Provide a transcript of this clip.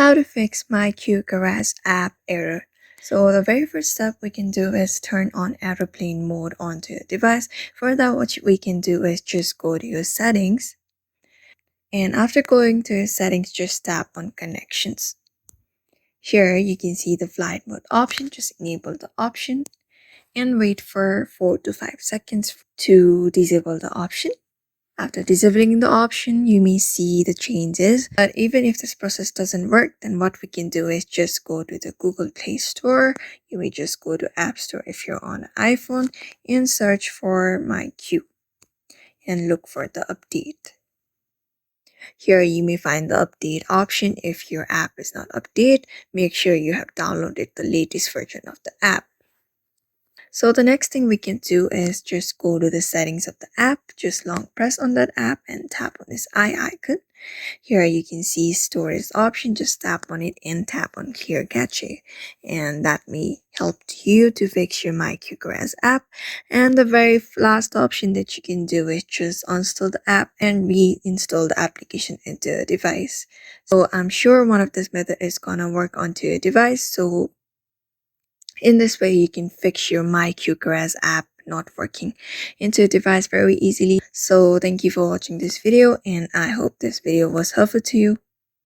How to fix MyQ Garage App error. So the very first step we can do is turn on airplane mode onto your device. For that, what we can do is just go to your settings. And after going to your settings, just tap on connections. Here you can see the flight mode option. Just enable the option and wait for 4 to 5 seconds to disable the option. After disabling the option, you may see the changes. But even if this process doesn't work, then what we can do is just go to the Google Play Store. You may just go to App Store if you're on an iPhone and search for MyQ and look for the update. Here you may find the update option. If your app is not updated, make sure you have downloaded the latest version of the app. So the next thing we can do is just go to the settings of the app, just long press on that app and tap on this eye icon. Here you can see storage option, just tap on it and tap on clear cache, and that may help you to fix your MyQ Garage app. And the very last option that you can do is just uninstall the app and reinstall the application into the device. So I'm sure one of this method is gonna work onto your device. So in this way, you can fix your MyQ Garage app not working into your device very easily. So thank you for watching this video, and I hope this video was helpful to you.